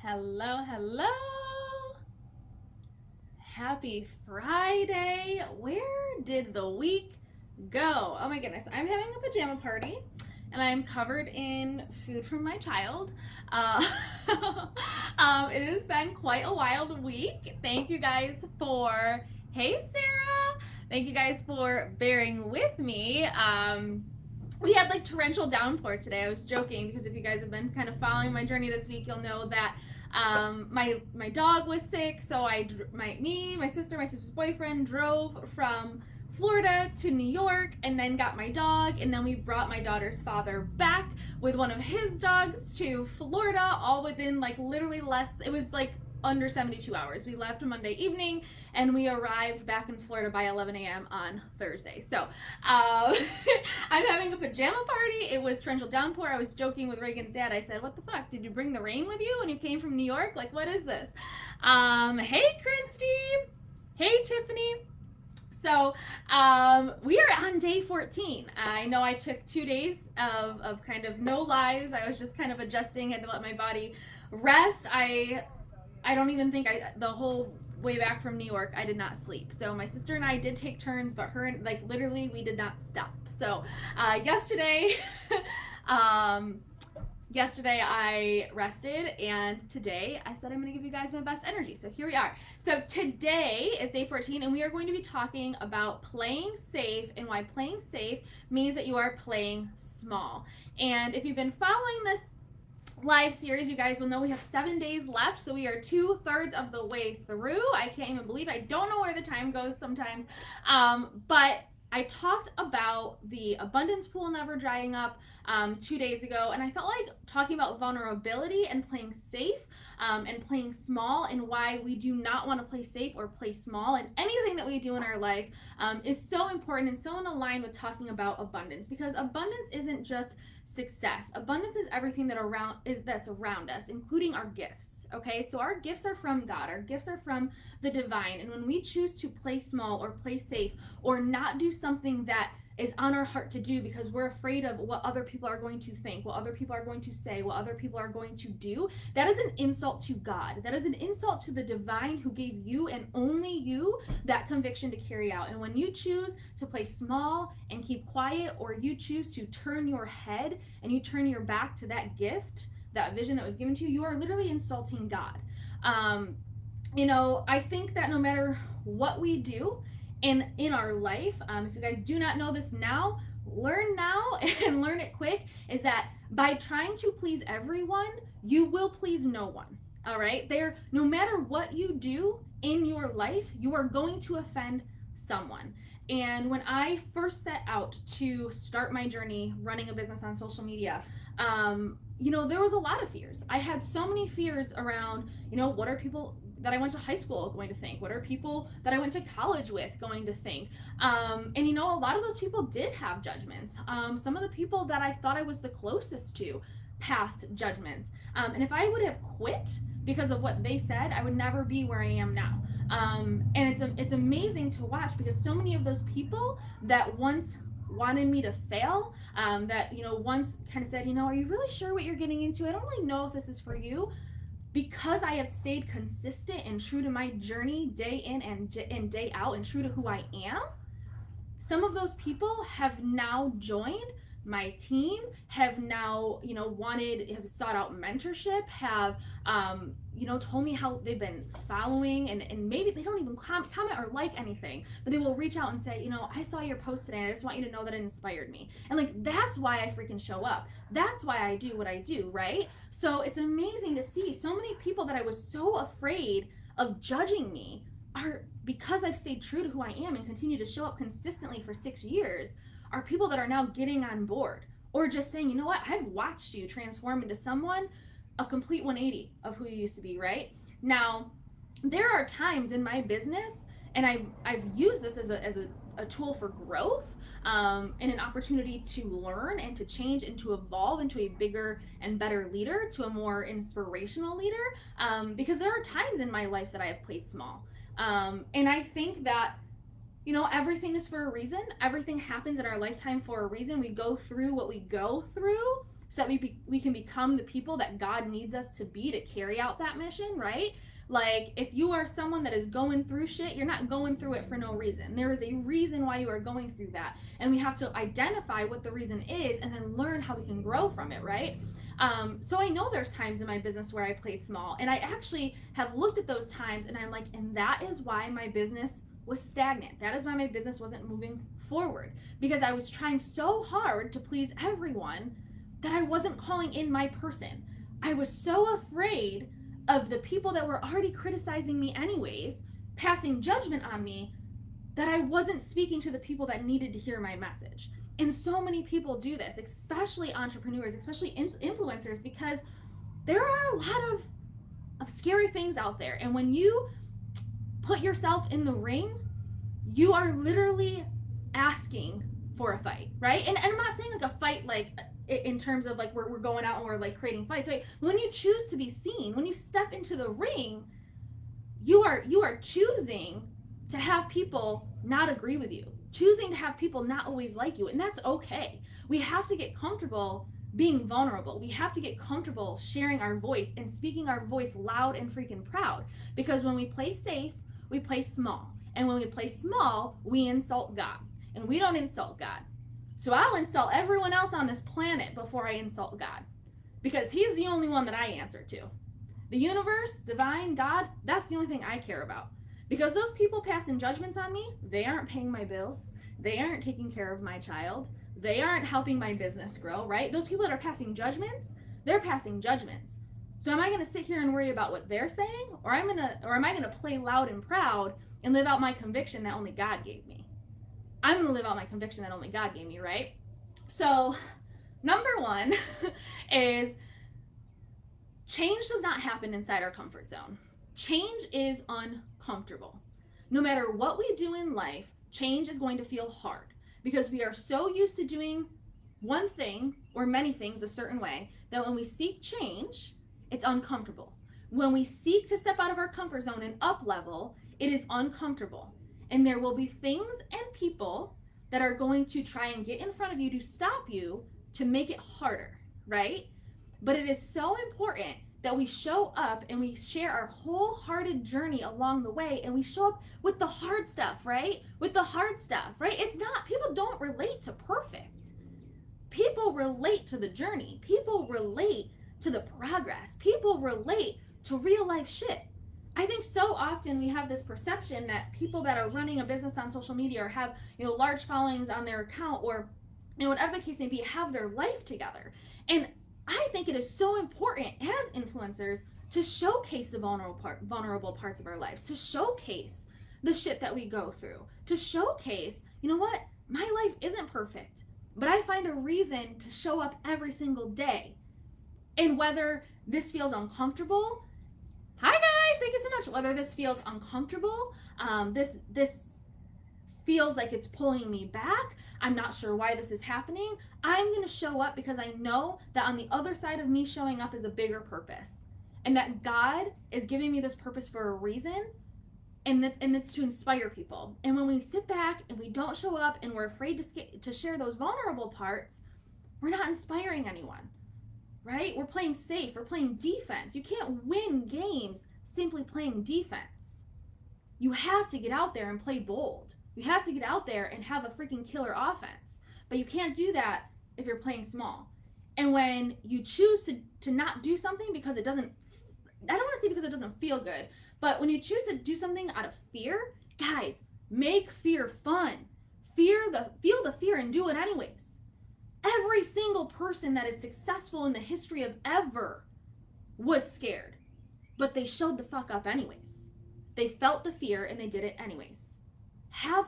Hello, hello. Happy Friday. Where did the week go? Oh my goodness. I'm having a pajama party and I'm covered in food from my child. Uh, it has been quite a wild week. Thank you guys for, hey Sarah. Thank you guys for bearing with me. We had like torrential downpour today. I was joking because if you guys have been kind of following my journey this week, you'll know that my dog was sick, so my sister's boyfriend drove from Florida to New York and then got my dog, and then we brought my daughter's father back with one of his dogs to Florida, all within like literally it was like under 72 hours. We left Monday evening and we arrived back in Florida by 11 a.m. on Thursday. So I'm having a pajama party. It was torrential downpour. I was joking with Reagan's dad. I said, what the fuck? Did you bring the rain with you when you came from New York? Like, what is this? Hey, Christy. Hey, Tiffany. So we are on day 14. I know I took 2 days of kind of no lives. I was just kind of adjusting, had to let my body rest. I don't even think the whole way back from New York, I did not sleep. So my sister and I did take turns, but like literally we did not stop. So yesterday, yesterday I rested, and today I said I'm going to give you guys my best energy. So here we are. So today is day 14, and we are going to be talking about playing safe and why playing safe means that you are playing small. And if you've been following this live series, you guys will know we have 7 days left, so we are 2/3 of the way through. I can't even believe I don't know where the time goes sometimes, but I talked about the abundance pool never drying up 2 days ago, and I felt like talking about vulnerability and playing safe and playing small, and why we do not want to play safe or play small, and anything that we do in our life is so important and so in line with talking about abundance, because abundance isn't just success. Abundance is everything that's around us, including our gifts. Okay, so our gifts are from God. Our gifts are from the divine, and when we choose to play small or play safe or not do something that is on our heart to do because we're afraid of what other people are going to think, what other people are going to say, what other people are going to do, that is an insult to God. That is an insult to the divine who gave you and only you that conviction to carry out. And when you choose to play small and keep quiet, or you choose to turn your head and you turn your back to that gift, that vision that was given to you, you are literally insulting God. I think that no matter what we do in our life, if you guys do not know this now, learn now and learn it quick, is that by trying to please everyone, you will please no one. All right, no matter what you do in your life, you are going to offend someone. And when I first set out to start my journey running a business on social media, there was a lot of fears. I had so many fears around, what are people that I went to high school going to think? What are people that I went to college with going to think? And a lot of those people did have judgments. Some of the people that I thought I was the closest to passed judgments. And if I would have quit because of what they said, I would never be where I am now. And it's amazing to watch, because so many of those people that once wanted me to fail, that once kind of said, are you really sure what you're getting into? I don't really know if this is for you. Because I have stayed consistent and true to my journey day in and day out, and true to who I am, some of those people have now joined my team, have now have sought out mentorship, have told me how they've been following, and maybe they don't even comment or like anything, but they will reach out and say, I saw your post today and I just want you to know that it inspired me. And like, that's why I freaking show up. That's why I do what I do, right? So it's amazing to see so many people that I was so afraid of judging me are, because I've stayed true to who I am and continue to show up consistently for 6 years, are people that are now getting on board, or just saying, you know what, I've watched you transform into someone, a complete 180 of who you used to be, right? Now, there are times in my business, and I've used this as a tool for growth, and an opportunity to learn and to change and to evolve into a bigger and better leader, to a more inspirational leader, because there are times in my life that I have played small. And I think that everything is for a reason. Everything happens in our lifetime for a reason. We go through what we go through so that we can become the people that God needs us to be to carry out that mission, right? Like, if you are someone that is going through shit, you're not going through it for no reason. There is a reason why you are going through that. And we have to identify what the reason is and then learn how we can grow from it, right? So I know there's times in my business where I played small. And I actually have looked at those times and I'm like, and that is why my business was stagnant. That is why my business wasn't moving forward. Because I was trying so hard to please everyone that I wasn't calling in my person. I was so afraid of the people that were already criticizing me anyways, passing judgment on me, that I wasn't speaking to the people that needed to hear my message. And so many people do this, especially entrepreneurs, especially influencers, because there are a lot of scary things out there. And when you put yourself in the ring, you are literally asking for a fight, right? And I'm not saying like a fight like in terms of like we're going out and we're like creating fights, right? When you choose to be seen, when you step into the ring, you are choosing to have people not agree with you, choosing to have people not always like you, and that's okay. We have to get comfortable being vulnerable. We have to get comfortable sharing our voice and speaking our voice loud and freaking proud, because when we play safe, we play small. And when we play small, we insult God. And we don't insult God. So I'll insult everyone else on this planet before I insult God, because he's the only one that I answer to. The universe, divine, God, that's the only thing I care about. Because those people passing judgments on me, they aren't paying my bills. They aren't taking care of my child. They aren't helping my business grow, right? Those people that are passing judgments, they're passing judgments. So am I going to sit here and worry about what they're saying? Or am I going to play loud and proud and live out my conviction that only God gave me? I'm going to live out my conviction that only God gave me, right? So number one is change does not happen inside our comfort zone. Change is uncomfortable. No matter what we do in life, change is going to feel hard because we are so used to doing one thing or many things a certain way that when we seek change, it's uncomfortable. When we seek to step out of our comfort zone and up level, it is uncomfortable. And there will be things and people that are going to try and get in front of you to stop you to make it harder, right? But it is so important that we show up and we share our wholehearted journey along the way, and we show up with the hard stuff, right? With the hard stuff, right? It's not, people don't relate to perfect. People relate to the journey. People relate to the progress. People relate to real life shit. I think so often we have this perception that people that are running a business on social media or have, large followings on their account, or, whatever the case may be, have their life together. And I think it is so important as influencers to showcase the vulnerable parts of our lives, to showcase the shit that we go through, to showcase, what, my life isn't perfect, but I find a reason to show up every single day. And whether this feels uncomfortable, hi guys, thank you so much. Whether this feels uncomfortable, this feels like it's pulling me back, I'm not sure why this is happening, I'm going to show up because I know that on the other side of me showing up is a bigger purpose. And that God is giving me this purpose for a reason, and it's to inspire people. And when we sit back and we don't show up and we're afraid to share those vulnerable parts, we're not inspiring anyone, right? We're playing safe, we're playing defense. You can't win games simply playing defense. You have to get out there and play bold. You have to get out there and have a freaking killer offense. But you can't do that if you're playing small. And when you choose to not do something because it doesn't, I don't want to say because it doesn't feel good, but when you choose to do something out of fear, guys, make fear fun. Feel the fear and do it anyways. Every single person that is successful in the history of ever was scared, but they showed the fuck up anyways. They felt the fear and they did it anyways. Have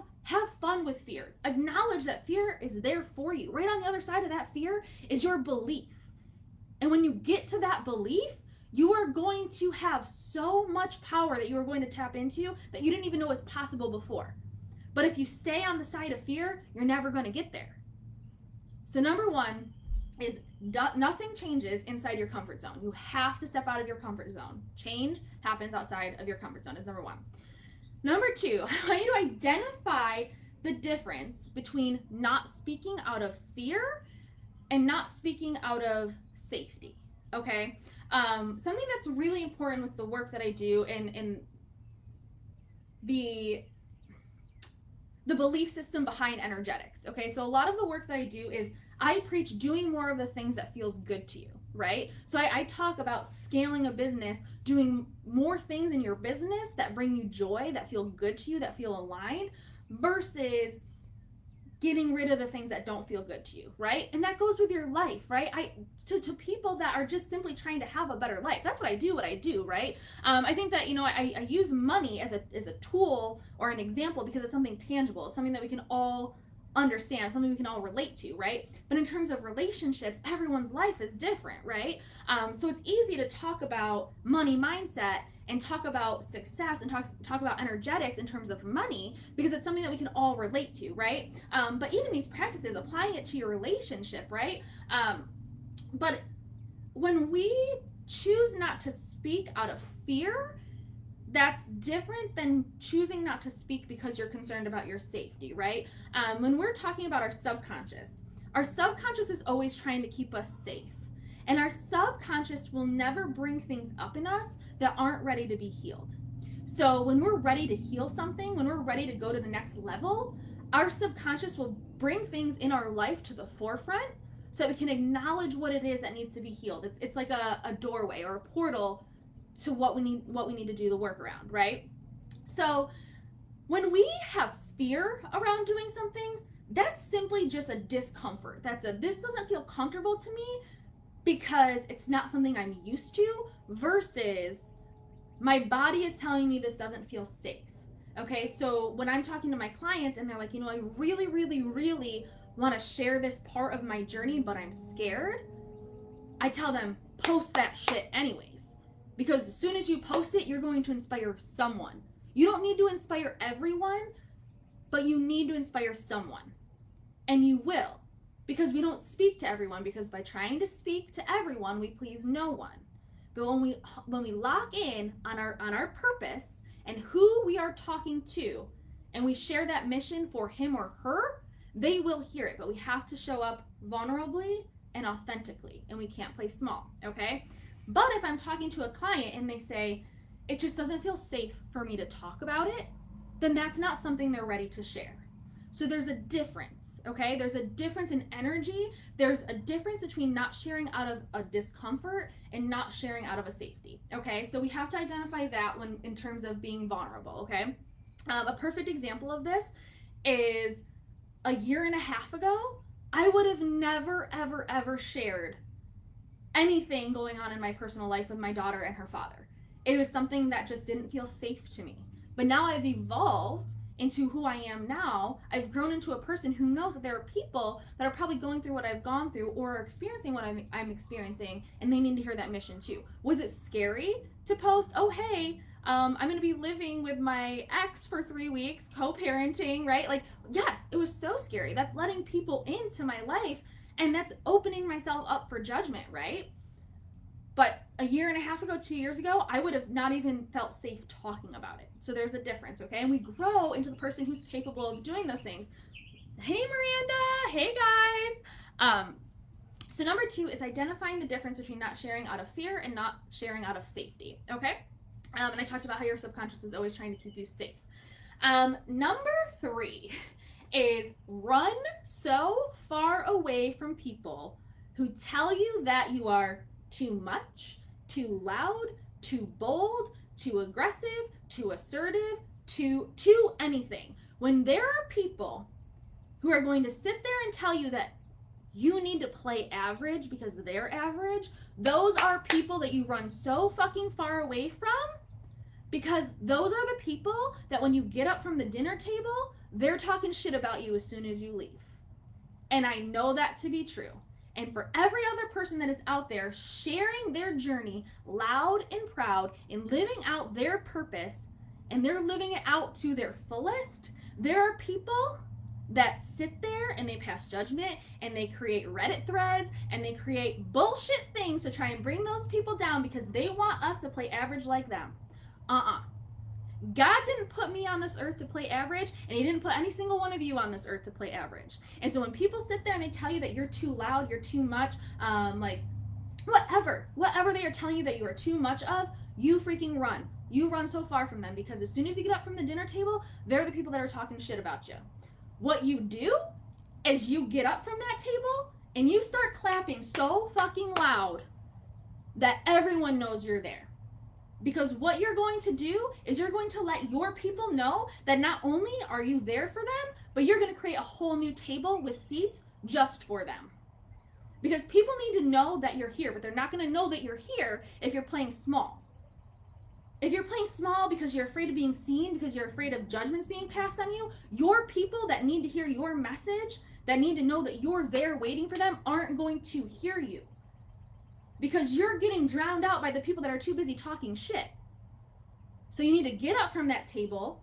fun with fear. Acknowledge that fear is there for you. Right on the other side of that fear is your belief. And when you get to that belief, you are going to have so much power that you are going to tap into that you didn't even know was possible before. But if you stay on the side of fear, you're never going to get there. So number one is nothing changes inside your comfort zone. You have to step out of your comfort zone. Change happens outside of your comfort zone is number one. Number two, I want you to identify the difference between not speaking out of fear and not speaking out of safety. Okay. Something that's really important with the work that I do and the belief system behind energetics. Okay, so a lot of the work that I do is I preach doing more of the things that feels good to you, right? So I talk about scaling a business, doing more things in your business that bring you joy, that feel good to you, that feel aligned, versus getting rid of the things that don't feel good to you, right? And that goes with your life, right? To people that are just simply trying to have a better life. That's what I do, right? I think that, I use money as a tool or an example because it's something tangible. It's something that we can all understand, something we can all relate to, right? But in terms of relationships, everyone's life is different, right? So it's easy to talk about money mindset and talk about success and talk about energetics in terms of money because it's something that we can all relate to, right? But even these practices, applying it to your relationship, right? But when we choose not to speak out of fear, that's different than choosing not to speak because you're concerned about your safety, right? When we're talking about our subconscious is always trying to keep us safe. And our subconscious will never bring things up in us that aren't ready to be healed. So when we're ready to heal something, when we're ready to go to the next level, our subconscious will bring things in our life to the forefront so that we can acknowledge what it is that needs to be healed. It's like a doorway or a portal to what we need to do the work around, right? So when we have fear around doing something, that's simply just a discomfort. This doesn't feel comfortable to me because it's not something I'm used to, versus my body is telling me this doesn't feel safe. Okay, so when I'm talking to my clients and they're like, I really, really, really want to share this part of my journey, but I'm scared, I tell them, post that shit anyways. Because as soon as you post it, you're going to inspire someone. You don't need to inspire everyone, but you need to inspire someone. And you will. Because we don't speak to everyone, because by trying to speak to everyone, we please no one. But when we lock in on our purpose and who we are talking to, and we share that mission for him or her, they will hear it. But we have to show up vulnerably and authentically, and we can't play small, okay? But if I'm talking to a client and they say, it just doesn't feel safe for me to talk about it, then that's not something they're ready to share. So there's a difference, okay? There's a difference in energy. There's a difference between not sharing out of a discomfort and not sharing out of a safety, okay? So we have to identify that when in terms of being vulnerable, okay? A perfect example of this is a year and a half ago, I would have never, ever, ever shared anything going on in my personal life with my daughter and her father. It was something that just didn't feel safe to me. But now I've evolved into who I am now. I've grown into a person who knows that there are people that are probably going through what I've gone through or are experiencing what I'm experiencing, and they need to hear that mission too. Was it scary to post, oh, hey, I'm going to be living with my ex for 3 weeks, co-parenting, right? Like, yes, it was so scary. That's letting people into my life, and that's opening myself up for judgment, right? But a year and a half ago, 2 years ago, I would have not even felt safe talking about it. So there's a difference, okay? And we grow into the person who's capable of doing those things. Hey, Miranda. Hey, guys. So number 2 is identifying the difference between not sharing out of fear and not sharing out of safety, okay? And I talked about how your subconscious is always trying to keep you safe. Number 3 is run so far away from people who tell you that you are too much, too loud, too bold, too aggressive, too assertive, too anything. When there are people who are going to sit there and tell you that you need to play average because they're average, those are people that you run so fucking far away from, because those are the people that when you get up from the dinner table, they're talking shit about you as soon as you leave. And I know that to be true. And for every other person that is out there sharing their journey loud and proud and living out their purpose, and they're living it out to their fullest, there are people that sit there and they pass judgment and they create Reddit threads and they create bullshit things to try and bring those people down because they want us to play average like them. God didn't put me on this earth to play average, and he didn't put any single one of you on this earth to play average. And so when people sit there and they tell you that you're too loud, you're too much, like whatever they are telling you that you are too much of, you freaking run. You run so far from them, because as soon as you get up from the dinner table, they're the people that are talking shit about you. What you do is you get up from that table and you start clapping so fucking loud that everyone knows you're there. Because what you're going to do is you're going to let your people know that not only are you there for them, but you're going to create a whole new table with seats just for them. Because people need to know that you're here, but they're not going to know that you're here if you're playing small. If you're playing small because you're afraid of being seen, because you're afraid of judgments being passed on you, your people that need to hear your message, that need to know that you're there waiting for them, aren't going to hear you. Because you're getting drowned out by the people that are too busy talking shit. So you need to get up from that table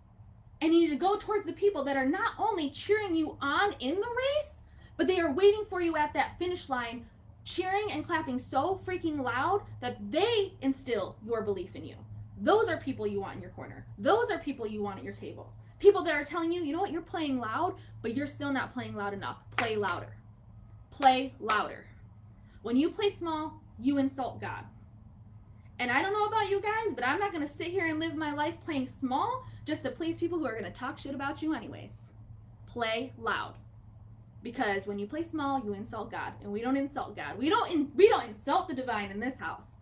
and you need to go towards the people that are not only cheering you on in the race, but they are waiting for you at that finish line, cheering and clapping so freaking loud that they instill your belief in you. Those are people you want in your corner. Those are people you want at your table. People that are telling you, you know what, you're playing loud, but you're still not playing loud enough. Play louder. Play louder. When you play small, you insult God. And I don't know about you guys, but I'm not going to sit here and live my life playing small just to please people who are going to talk shit about you anyways. Play loud. Because when you play small, you insult God. And we don't insult God. We don't insult the divine in this house.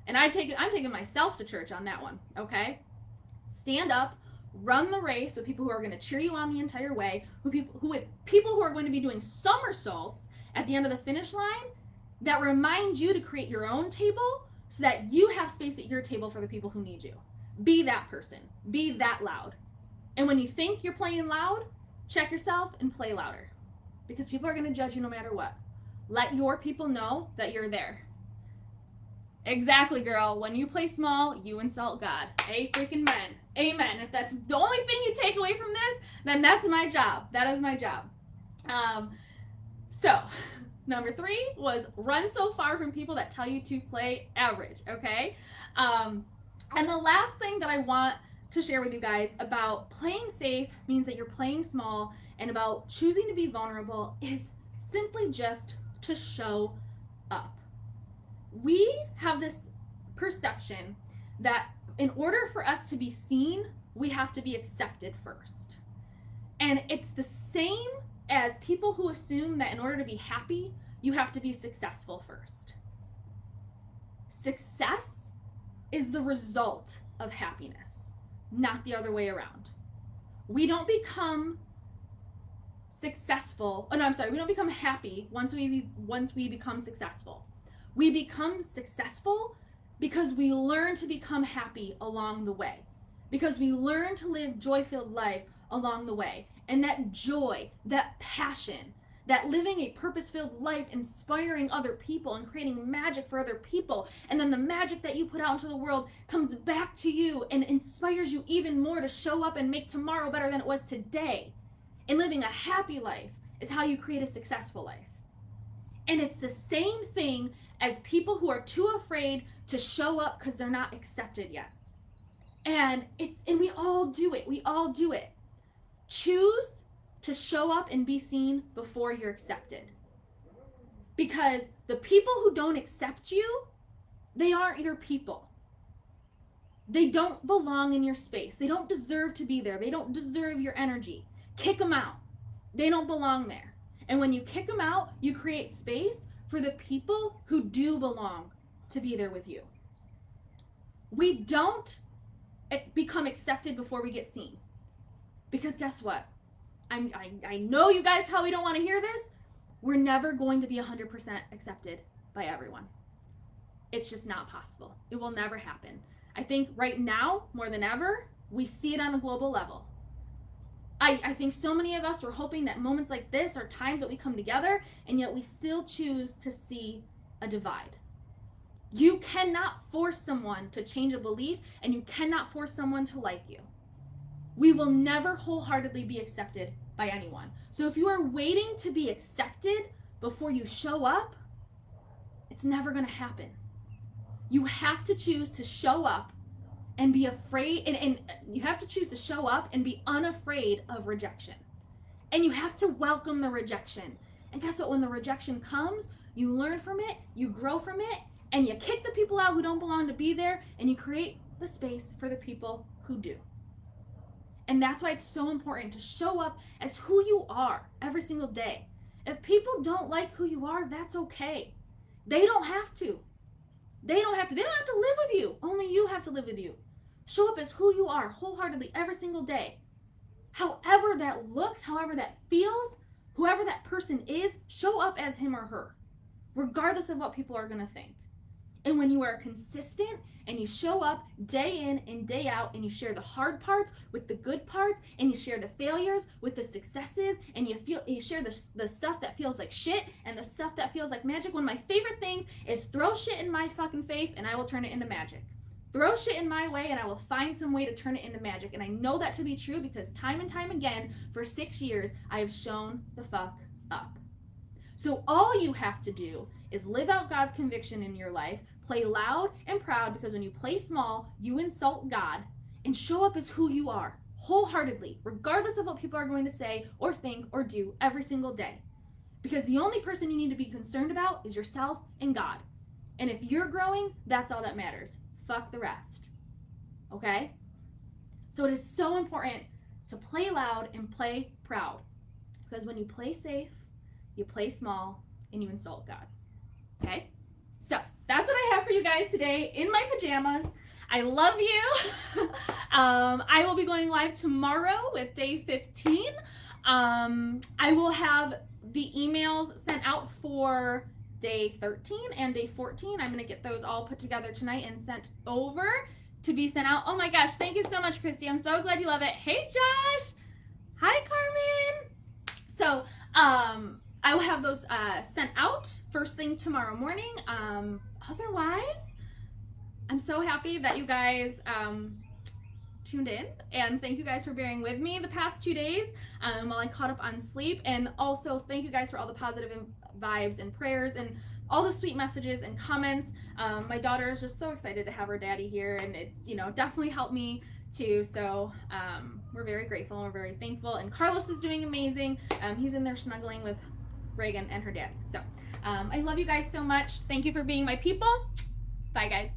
And I'm taking myself to church on that one, okay? Stand up, run the race with people who are going to cheer you on the entire way, with people who are going to be doing somersaults at the end of the finish line, that remind you to create your own table so that you have space at your table for the people who need you. Be that person. Be that loud. And when you think you're playing loud, check yourself and play louder. Because people are going to judge you no matter what. Let your people know that you're there. Exactly, girl. When you play small, you insult God. Freaking men. Amen. If that's the only thing you take away from this, then that's my job. That is my job. So... Number 3 was run so far from people that tell you to play average, okay? And the last thing that I want to share with you guys about playing safe means that you're playing small, and about choosing to be vulnerable is simply just to show up. We have this perception that in order for us to be seen, we have to be accepted first. And it's the same as people who assume that in order to be happy, you have to be successful first. Success is the result of happiness, not the other way around. We don't become successful. We don't become happy once we become successful. We become successful because we learn to become happy along the way. Because we learn to live joy-filled lives along the way. And that joy, that passion, that living a purpose-filled life, inspiring other people and creating magic for other people, and then the magic that you put out into the world comes back to you and inspires you even more to show up and make tomorrow better than it was today. And living a happy life is how you create a successful life. And it's the same thing as people who are too afraid to show up because they're not accepted yet. And we all do it. We all do it. Choose to show up and be seen before you're accepted. Because the people who don't accept you, they aren't your people. They don't belong in your space. They don't deserve to be there. They don't deserve your energy. Kick them out. They don't belong there. And when you kick them out, you create space for the people who do belong to be there with you. We don't become accepted before we get seen. Because guess what? I know you guys probably don't want to hear this. We're never going to be 100% accepted by everyone. It's just not possible. It will never happen. I think right now, more than ever, we see it on a global level. I think so many of us were hoping that moments like this are times that we come together, and yet we still choose to see a divide. You cannot force someone to change a belief, and you cannot force someone to like you. We will never wholeheartedly be accepted by anyone. So if you are waiting to be accepted before you show up, it's never going to happen. You have to choose to show up and be afraid, and you have to choose to show up and be unafraid of rejection. And you have to welcome the rejection. And guess what? When the rejection comes, you learn from it, you grow from it, and you kick the people out who don't belong to be there, and you create the space for the people who do. And that's why it's so important to show up as who you are every single day. If people don't like who you are, that's okay. They don't have to. They don't have to live with you. Only you have to live with you. Show up as who you are wholeheartedly every single day. However that looks, however that feels, whoever that person is, show up as him or her, regardless of what people are going to think. And when you are consistent and you show up day in and day out and you share the hard parts with the good parts and you share the failures with the successes and you share the stuff that feels like shit and the stuff that feels like magic. One of my favorite things is throw shit in my fucking face and I will turn it into magic. Throw shit in my way and I will find some way to turn it into magic. And I know that to be true because time and time again, for 6 years, I have shown the fuck up. So all you have to do is live out God's conviction in your life, play loud and proud, because when you play small, you insult God, and show up as who you are, wholeheartedly, regardless of what people are going to say or think or do every single day. Because the only person you need to be concerned about is yourself and God. And if you're growing, that's all that matters. Fuck the rest. Okay? So it is so important to play loud and play proud. Because when you play safe, you play small, and you insult God. Okay? So that's what I have for you guys today in my pajamas. I love you. I will be going live tomorrow with day 15. I will have the emails sent out for day 13 and day 14. I'm going to get those all put together tonight and sent over to be sent out. Oh my gosh, thank you so much, Christy. I'm so glad you love it. Hey, Josh. Hi, Carmen. So, I will have those sent out first thing tomorrow morning. Otherwise, I'm so happy that you guys tuned in, and thank you guys for bearing with me the past 2 days while I caught up on sleep. And also thank you guys for all the positive vibes and prayers and all the sweet messages and comments. My daughter is just so excited to have her daddy here, and it's, definitely helped me too. So we're very grateful and we're very thankful. And Carlos is doing amazing. He's in there snuggling with Reagan and her daddy. So I love you guys so much. Thank you for being my people. Bye, guys.